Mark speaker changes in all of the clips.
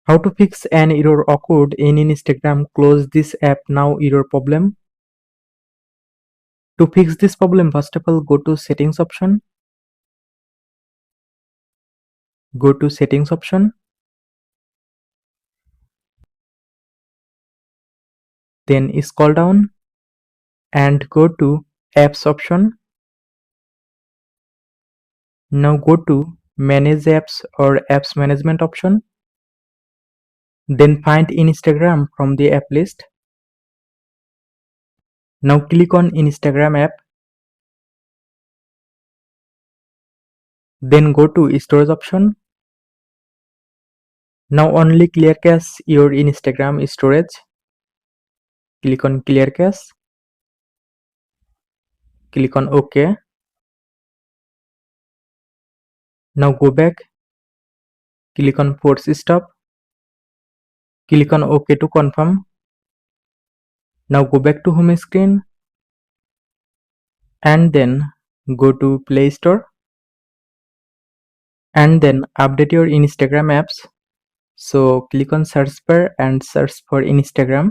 Speaker 1: How to fix an error occurred in Instagram? Close this app now. Error problem. To fix this problem, first of all, go to settings option. Go to settings option. Then scroll down and go to apps option. Now go to manage apps or apps management option. Then find Instagram from the app list. Now click on Instagram app. Then go to storage option. Now only clear cache your Instagram storage. Click on clear cache. Click on OK. Now go back. Click on force stop. Click on OK to confirm. Now go back to home screen and then go to Play Store and then update your Instagram apps. So click on search bar and search for Instagram.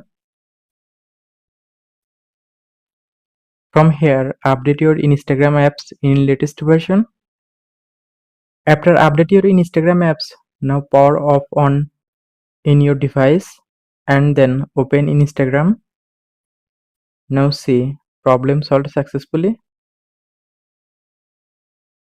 Speaker 1: From here, update your Instagram apps in latest version. After update your Instagram apps, now power off on in your device and then open Instagram. Now see problem solved successfully.